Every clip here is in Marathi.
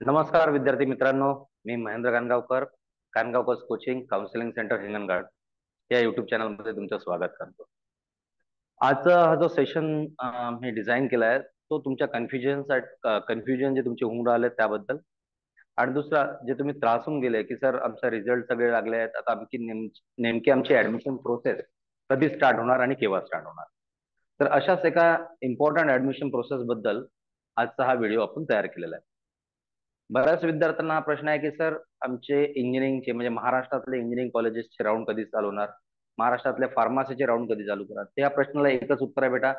नमस्कार विद्यार्थी मित्रांनो. मी Mahendra Kangaonkar, Kangaonkar coaching counselling centre Hinganghat या युट्यूब चॅनलमध्ये तुमचं स्वागत करतो. आजचा हा जो सेशन मी डिझाईन केला आहे तो तुमच्या कन्फ्युजन जे तुमचे होऊन राहिले त्याबद्दल, आणि दुसरा जे तुम्ही त्रासून गेले की सर आमचा रिझल्ट सगळे लागले आहेत, आता आमची नेमकी आमची ऍडमिशन प्रोसेस कधी स्टार्ट होणार आणि केव्हा स्टार्ट होणार. तर अशाच एका इम्पॉर्टंट ऍडमिशन प्रोसेस बद्दल आजचा हा व्हिडिओ आपण तयार केलेला आहे. बऱ्याच विद्यार्थ्यांना हा प्रश्न आहे की सर आमचे इंजिनिअरिंगचे म्हणजे महाराष्ट्रातले इंजिनिअरिंग कॉलेजेसचे राऊंड कधी चालू होणार, महाराष्ट्रातल्या फार्मसीचे राऊंड कधी चालू करणार. त्या प्रश्नाला एकच उत्तर आहे बेटा,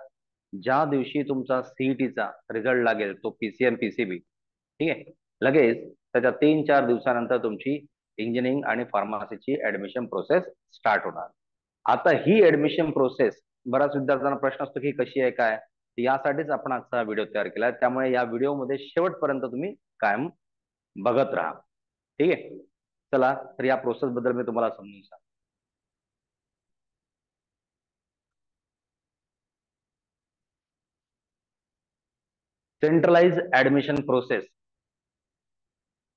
ज्या दिवशी तुमचा सीईटीचा रिझल्ट लागेल तो पीसीएम पीसीबी, ठीक आहे, लगेच त्याच्या 3-4 दिवसानंतर तुमची इंजिनिअरिंग आणि फार्मसीची ऍडमिशन प्रोसेस स्टार्ट होणार. आता ही ऍडमिशन प्रोसेस बऱ्याच विद्यार्थ्यांना प्रश्न असतो की कशी आहे काय, यासाठीच आपण आजचा व्हिडिओ तयार केला. त्यामुळे या व्हिडिओमध्ये शेवटपर्यंत तुम्ही कायम बघत राहा. ठीक आहे, चला तर या प्रोसेस बद्दल मी तुम्हाला समजून सांगतो. Centralise admission process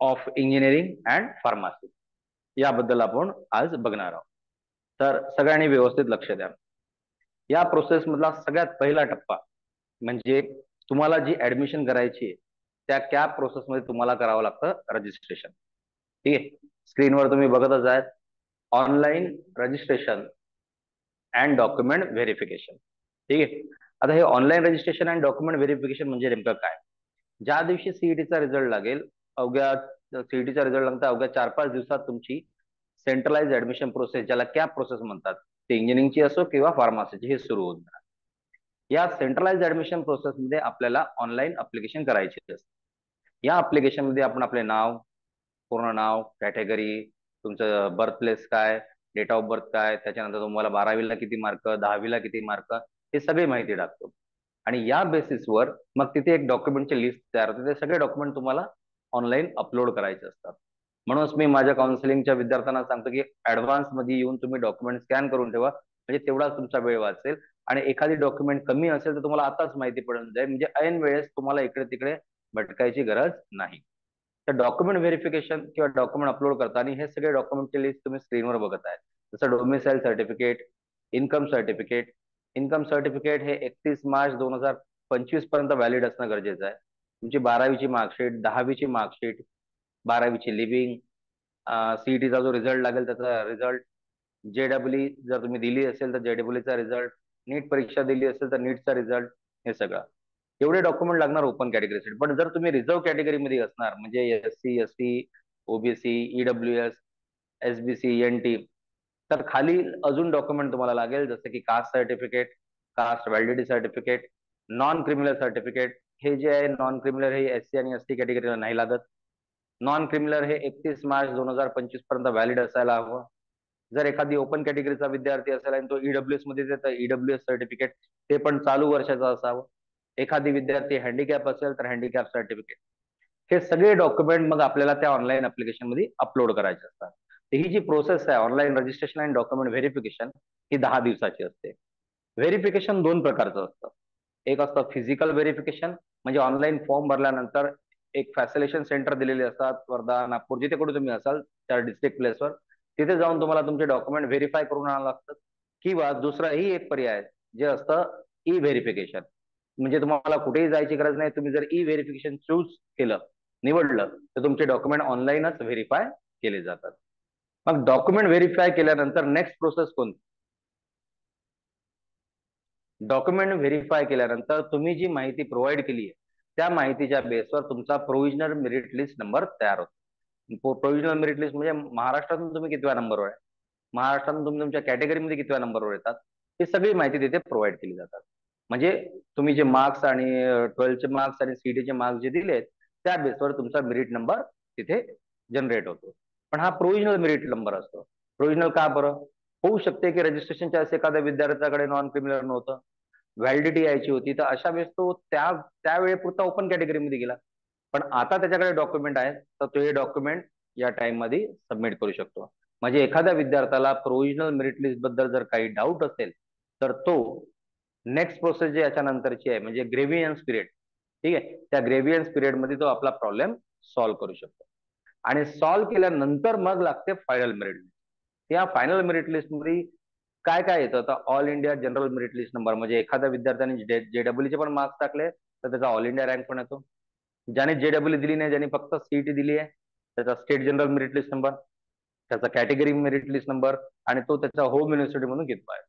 of engineering and pharmacy याबद्दल आपण आज बघणार आहोत. तर सगळ्यांनी व्यवस्थित लक्ष द्या. या प्रोसेस मधला सगळ्यात पहिला टप्पा म्हणजे तुम्हाला जी ऍडमिशन करायची आहे त्या कॅप प्रोसेसमध्ये तुम्हाला करावं लागतं रजिस्ट्रेशन. ठीक आहे, स्क्रीनवर तुम्ही बघतच आहेत, online registration and document verification. ठीक आहे, आता हे online registration and document verification म्हणजे नेमकं काय. ज्या दिवशी सीईटीचा रिझल्ट लागेल, अवघ्या सीईटीचा रिझल्ट लागता अवघ्या 4-5 दिवसात तुमची सेंट्रलाइज ऍडमिशन प्रोसेस, ज्याला कॅप प्रोसेस म्हणतात, ते इंजिनिअरिंगची असो किंवा फार्मसीची, हे सुरू होऊन जाणार. या सेंट्रलाइज ऍडमिशन प्रोसेसमध्ये आपल्याला ऑनलाईन अप्लिकेशन करायचे असते. या अप्लिकेशन मध्ये आपण आपले नाव, पूर्ण नाव, कॅटेगरी, तुमचं बर्थ प्लेस काय, डेट ऑफ बर्थ काय, त्याच्यानंतर तुम्हाला 12वीला किती मार्क, 10वीला किती मार्क, हे सगळी माहिती टाकतो. आणि या बेसिसवर मग तिथे एक डॉक्युमेंटची लिस्ट तयार होते. ते सगळे डॉक्युमेंट तुम्हाला ऑनलाईन अपलोड करायचे असतात. म्हणूनच मी माझ्या काउन्सिलिंगच्या विद्यार्थ्यांना सांगतो की ऍडव्हान्स मध्ये येऊन तुम्ही डॉक्युमेंट स्कॅन करून ठेवा, म्हणजे तेवढाच तुमचा वेळ वाचेल. आणि एखादी डॉक्युमेंट कमी असेल तर तुम्हाला आताच माहिती पडून जाईल, म्हणजे ऐन वेळेस तुम्हाला इकडे तिकडे भटकायची गरज नाही. तर डॉक्युमेंट व्हेरिफिकेशन किंवा डॉक्युमेंट अपलोड करताना हे सगळे डॉक्युमेंटची लिस्ट तुम्ही स्क्रीनवर बघत आहे. जसं domicile certificate, income certificate. Income certificate हे 31 मार्च 2025 पर्यंत व्हॅलिड असणं गरजेचं आहे. तुमची 12वीची मार्कशीट, 10वीची मार्कशीट, 12वीची लिव्हिंग, सीईटीचा जो रिझल्ट लागेल त्याचा रिझल्ट, जेडब्ल्यू जर तुम्ही दिली असेल तर जेडब्ल्यूचा रिझल्ट, नीट परीक्षा दिली असेल तर नीटचा रिझल्ट, हे सगळं एवढे डॉक्युमेंट लागणार ओपन कॅटेगरीसाठी. पण जर तुम्ही रिझर्व्ह कॅटेगरीमध्ये असणार म्हणजे SC ST, OBC, EWS, SBC, NT, तर खाली अजून डॉक्युमेंट तुम्हाला लागेल, जसं की caste certificate, caste validity certificate, non criminal certificate. हे जे आहे नॉन क्रिमिनल हे एससी आणि एसटी कॅटेगरीला नाही लागत. नॉन क्रिमिनल हे 31 मार्च 2025 पर्यंत व्हॅलिड असायला हवं. जर एखादी ओपन कॅटेगरीचा विद्यार्थी असेल आणि तो ईडब्ल्यूएस मध्ये तर ईडब्ल्यूएस सर्टिफिकेट ते पण चालू वर्षाचं असावं. एखादी विद्यार्थी हँडिकॅप असेल तर हँडिकॅप सर्टिफिकेट. हे सगळे डॉक्युमेंट मग आपल्याला त्या ऑनलाईन अप्लिकेशन मध्ये अपलोड करायचे असतात. तर ही जी प्रोसेस आहे ऑनलाईन रजिस्ट्रेशन आणि डॉक्युमेंट व्हेरिफिकेशन, ही 10 दिवसाची असते. व्हेरिफिकेशन दोन प्रकारचं असतं. एक असतं फिजिकल व्हेरिफिकेशन, म्हणजे ऑनलाईन फॉर्म भरल्यानंतर एक फॅसिलेशन सेंटर दिलेले असतात, वर्धा, नागपूर, जिथे कुठे तुम्ही असाल त्या डिस्ट्रिक्ट प्लेसवर, तिथे जाऊन तुम्हाला तुमचे डॉक्युमेंट व्हेरीफाय करून आणावं लागतात. किंवा दुसराही एक पर्याय जे असतं ई व्हेरिफिकेशन, म्हणजे तुम्हाला कुठेही जायची गरज नाही. तुम्ही जर ई व्हेरिफिकेशन चूज केलं, निवडलं, तर तुमचे डॉक्युमेंट ऑनलाईनच व्हेरीफाय केले जातात. मग डॉक्युमेंट व्हेरीफाय केल्यानंतर नेक्स्ट प्रोसेस कोणती. डॉक्युमेंट व्हेरीफाय केल्यानंतर तुम्ही जी माहिती प्रोव्हाइड केली आहे त्या माहितीच्या बेसवर तुमचा प्रोव्हिजनल मेरिट लिस्ट नंबर तयार होतो. प्रोव्हिजनल मेरिट लिस्ट म्हणजे महाराष्ट्रातून तुम्ही कितव्या नंबरवर आहे, महाराष्ट्रातून तुम्ही तुमच्या कॅटेगरीमध्ये कितव्या नंबरवर येतात, ही सगळी माहिती तिथे प्रोव्हाइड केली जातात. म्हणजे तुम्ही जे मार्क्स आणि 12चे मार्क्स आणि सीईटीचे मार्क्स जे दिलेत त्या बेसवर तुमचा मेरिट नंबर तिथे जनरेट होतो. पण हा प्रोव्हिजनल मेरिट नंबर असतो. प्रोव्हिजनल का बरं. होऊ शकते की रजिस्ट्रेशनच्या वेळेस एखाद्या विद्यार्थ्याकडे नॉन क्रिमिनल नव्हतं, व्हॅलिडिटी यायची होती, तर अशा वेळेस तो त्यावेळेपुरता ओपन कॅटेगरीमध्ये गेला. पण आता त्याच्याकडे डॉक्युमेंट आहे तर तो हे डॉक्युमेंट या टाइम मध्ये सबमिट करू शकतो. म्हणजे एखाद्या विद्यार्थ्याला प्रोव्हिजनल मेरिट लिस्ट बद्दल जर काही डाऊट असेल तर तो नेक्स्ट प्रोसेस जे याच्या नंतरची आहे म्हणजे ग्रेव्हियन्स पिरियड, ठीक आहे, त्या ग्रेव्हियन्स पिरियड मध्ये तो आपला प्रॉब्लेम सॉल्व्ह करू शकतो. आणि सॉल्व्ह केल्यानंतर मग लागते फायनल मेरिट लिस्ट. या फायनल मेरिट लिस्ट मध्ये काय काय येतं, तर all India general merit list number, म्हणजे एखाद्या विद्यार्थ्याने जेडब्ल्यूचे पण मार्क्स टाकले तर त्याचा ऑल इंडिया रँक पण येतो. ज्याने जेडब्ल्यू दिली नाही, ज्याने फक्त सीईटी दिली आहे, त्याचा state general merit list number, त्याचा कॅटेगरी मेरिट लिस्ट नंबर, आणि तो त्याचा होम युनिव्हर्सिटी म्हणून घेतो आहे.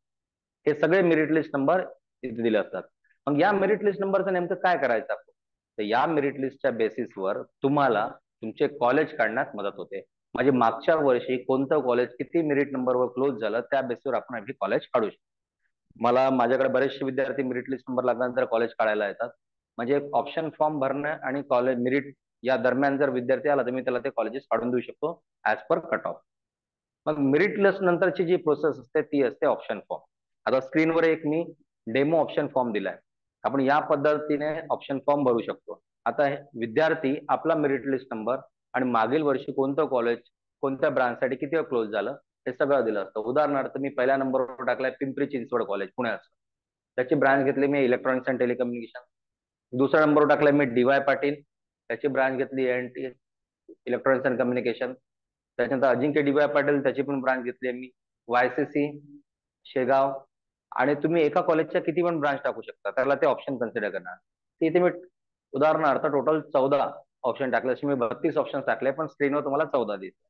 हे सगळे मेरिट लिस्ट नंबर इथे दिले असतात. मग या मेरिट लिस्ट नंबरचं नेमकं काय करायचं आपण, तर या मेरिट लिस्टच्या बेसिसवर तुम्हाला तुमचे कॉलेज काढण्यात मदत होते. म्हणजे मागच्या वर्षी कोणतं कॉलेज किती मेरिट नंबरवर क्लोज झालं त्या बेसवर आपण आपली कॉलेज काढू शकतो. मला माझ्याकडे बरेचसे विद्यार्थी मेरिट लिस्ट नंबर लागल्यानंतर कॉलेज काढायला येतात. म्हणजे ऑप्शन फॉर्म भरणं आणि कॉलेज मेरिट या दरम्यान जर विद्यार्थी आला तर मी त्याला ते कॉलेजेस काढून देऊ शकतो ऍज पर कट ऑफ. मग मेरिट लिस्ट नंतरची जी प्रोसेस असते ती असते ऑप्शन फॉर्म. आता स्क्रीनवर एक मी डेमो ऑप्शन फॉर्म दिलाय. आपण या पद्धतीने ऑप्शन फॉर्म भरू शकतो. आता विद्यार्थी आपला मेरिट लिस्ट नंबर आणि मागील वर्षी कोणतं कॉलेज कोणत्या ब्रांचसाठी किती वेळ क्लोज झालं हे सगळं दिलं असतं. उदाहरणार्थ मी पहिल्या नंबरवर टाकलाय पिंपरी चिंचवड कॉलेज पुण्याचं, त्याची ब्रांच घेतली मी इलेक्ट्रॉनिक्स अँड टेलिकम्युनिकेशन. दुसऱ्या नंबरवर टाकलाय मी डी वाय पाटील, त्याची ब्रांच घेतली एनटी इलेक्ट्रॉनिक्स अँड कम्युनिकेशन. त्याच्यानंतर अजिंक्य डी वाय पाटील, त्याची पण ब्रांच घेतली आहे मी वायसीसी शेगाव. आणि तुम्ही एका कॉलेजच्या किती पण ब्रांच टाकू शकता, त्याला ते ऑप्शन कन्सिडर करणार. इथे मी उदाहरणार्थ टोटल 14 ऑप्शन टाकले, असे मी 32 ऑप्शन टाकले, पण स्क्रीनवर तुम्हाला 14 दिसतात.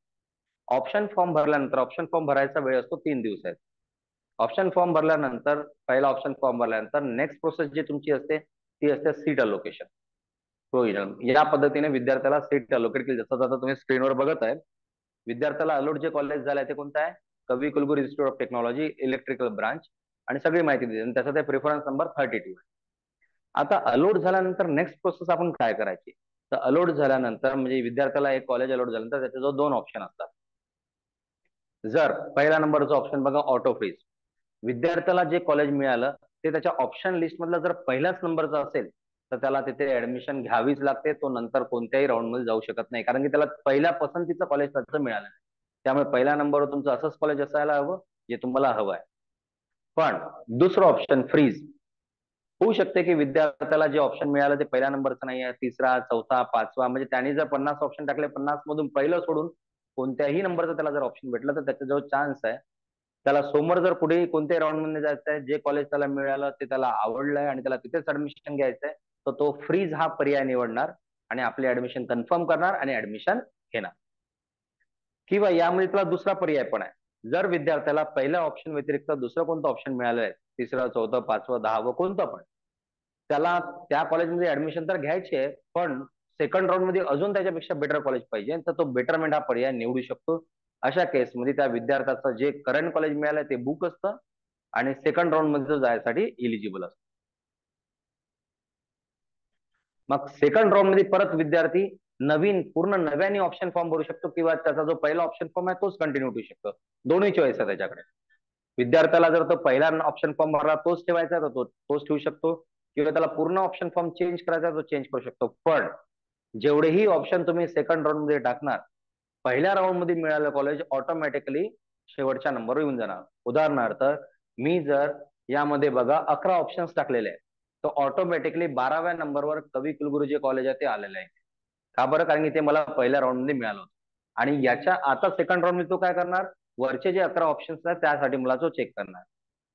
ऑप्शन फॉर्म भरल्यानंतर ऑप्शन फॉर्म भरायचा वेळ असतो 3 दिवसात. ऑप्शन फॉर्म भरल्यानंतर पहिला ऑप्शन फॉर्म भरल्यानंतर नेक्स्ट प्रोसेस जी तुमची असते ती असते सीट अलोकेशन प्रोव्हिजन. या पद्धतीने विद्यार्थ्याला सीट अलोकेट केली जातात. आता तुम्ही स्क्रीनवर बघत आहे विद्यार्थ्याला अलॉट जे कॉलेज झालंय ते कोणतं आहे, कवी कुलगुरू institute of technology electrical branch, आणि सगळी माहिती दिली आणि त्याचा ते प्रेफरन्स नंबर 32. आता अलॉट झाल्यानंतर नेक्स्ट प्रोसेस आपण काय करायची, तर अलॉट झाल्यानंतर म्हणजे विद्यार्थ्याला एक कॉलेज अलॉट झाल्यानंतर त्याच्याजवळ 2 ऑप्शन असतात. जर पहिला नंबरचा ऑप्शन बघा ऑटो फ्रीज, विद्यार्थ्याला जे कॉलेज मिळालं ते त्याच्या ऑप्शन लिस्ट मधलं जर पहिल्याच नंबरचा असेल तर त्याला तिथे ऍडमिशन घ्यावीच लागते. तो नंतर कोणत्याही राऊंड मध्ये जाऊ शकत नाही, कारण की त्याला पहिल्या पसंतीचं कॉलेज त्याचं मिळालं नाही. त्यामुळे पहिल्या नंबरवर तुमचं असंच कॉलेज असायला हवं जे तुम्हाला हवं आहे. पण दुसरं ऑप्शन फ्रीज होऊ शकते की विद्यार्थ्याला जे ऑप्शन मिळालं ते पहिल्या नंबरचं नाही आहे, तिसरा चौथा पाचवा, म्हणजे त्यांनी जर 50 ऑप्शन टाकले 50 मधून पहिलं सोडून कोणत्याही नंबरचं त्याला जर ऑप्शन भेटलं तर त्याच्याजवळ चान्स आहे त्याला समोर जर पुढे कोणत्याही राऊंड मध्ये जायचं आहे, जे कॉलेज त्याला मिळालं ते त्याला आवडलंय आणि त्याला तिथेच ऍडमिशन घ्यायचंय, तर तो फ्रीज हा पर्याय निवडणार आणि आपले ऍडमिशन कन्फर्म करणार आणि ऍडमिशन घेणार. किंवा यामध्ये तुला दुसरा पर्याय पण आहे, जर विद्यार्थ्याला पहिल्या ऑप्शन व्यतिरिक्त दुसरं कोणतं ऑप्शन मिळालंय, तिसरं चौथं पाचवं 10वं कोणतं पण, त्याला त्या कॉलेजमध्ये ऍडमिशन तर घ्यायची आहे, पण सेकंड राऊंड मध्ये अजून त्याच्यापेक्षा बेटर कॉलेज पाहिजे, तर तो बेटरमेंट हा पर्याय निवडू शकतो. अशा केसमध्ये त्या विद्यार्थ्याचं जे करंट कॉलेज मिळालंय ते बुक असतं आणि सेकंड राऊंड मध्ये जायसाठी इलिजिबल असतो. मग सेकंड राऊंड मध्ये परत विद्यार्थी नवीन पूर्ण नव्याने ऑप्शन फॉर्म भरू शकतो किंवा त्याचा जो पहिला ऑप्शन फॉर्म आहे तोच कंटिन्यू ठेवू शकतो. दोन्ही चॉईस आहे त्याच्याकडे. विद्यार्थ्याला जर तो पहिला ऑप्शन फॉर्म भरला तोच ठेवायचा तर तोच ठेवू शकतो, किंवा त्याला पूर्ण ऑप्शन फॉर्म चेंज करायचा तो चेंज करू शकतो. पण जेवढेही ऑप्शन तुम्ही सेकंड राऊंड मध्ये टाकणार, पहिल्या राऊंड मध्ये मिळालं कॉलेज ऑटोमॅटिकली शेवटच्या नंबरवर येऊन जाणार. उदाहरणार्थ मी जर यामध्ये बघा 11 ऑप्शन्स टाकलेले आहेत, तर ऑटोमॅटिकली 12व्या नंबरवर कवी कुलगुरू जे कॉलेज आहे ते आलेलं आहे. का बरं, कारण की ते मला पहिल्या राऊंड मध्ये मिळालं होतं. आणि याच्या आता सेकंड राऊंड मध्ये तो काय करणार, वरचे जे 11 ऑप्शन्स आहेत त्यासाठी मला तो चेक करणार.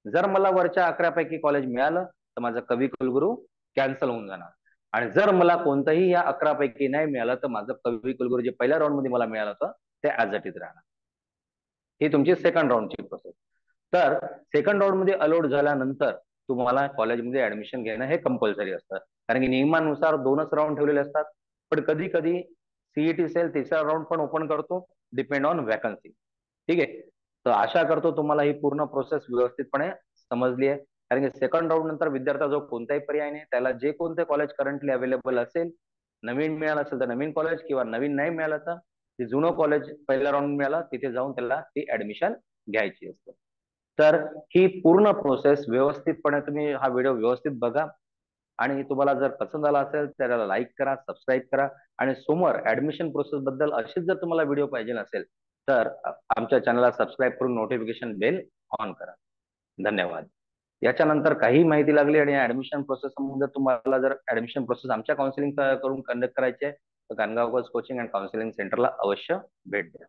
जर मला वरच्या 11 पैकी कॉलेज मिळालं तर माझं कवी कुलगुरू कॅन्सल होऊन जाणार. आणि जर मला कोणतंही या 11 पैकी नाही मिळालं तर माझं कवी कुलगुरू जे पहिल्या राऊंड मध्ये मला मिळालं होतं ते ऍज इट इज राहणार. ही तुमची सेकंड राऊंडची प्रोसेस. तर सेकंड राऊंड मध्ये अलॉट झाल्यानंतर तुम्हाला कॉलेजमध्ये ऍडमिशन घेणं हे कंपल्सरी असतं, कारण की नियमानुसार 2च राऊंड ठेवलेले असतात. पण कधी कधी सीईटी सेल तिसरा राऊंड पण ओपन करतो, डिपेंड ऑन वॅकन्सी. ठीक आहे, तर आशा करतो तुम्हाला ही पूर्ण प्रोसेस व्यवस्थितपणे समजली आहे. कारण की सेकंड राऊंड नंतर विद्यार्थ्याजवळ कोणताही पर्याय नाही, त्याला जे कोणते कॉलेज करंटली अवेलेबल असेल, नवीन मिळालं असेल तर नवीन कॉलेज, किंवा नवीन नाही मिळालं तर ते जुनं कॉलेज पहिल्या राऊंड मिळालं तिथे जाऊन त्याला ती ऍडमिशन घ्यायची असते. तर ही पूर्ण प्रोसेस व्यवस्थितपणे तुम्ही हा व्हिडिओ व्यवस्थित बघा, आणि तुम्हाला जर पसंत आला असेल तर त्याला लाईक करा, सबस्क्राईब करा, आणि समोर ऍडमिशन प्रोसेस बद्दल अशीच जर तुम्हाला व्हिडिओ पाहिजे असेल तर आमच्या चॅनलला सबस्क्राईब करून नोटिफिकेशन बेल ऑन करा. धन्यवाद. याच्यानंतर काही माहिती लागली आणि ऍडमिशन प्रोसेस संबंधात तुम्हाला जर ऍडमिशन प्रोसेस आमच्या काउन्सिलिंग करून कंडक्ट करायची आहे तर कानगावकर कोचिंग अँड काउन्सिलिंग सेंटरला अवश्य भेट द्या.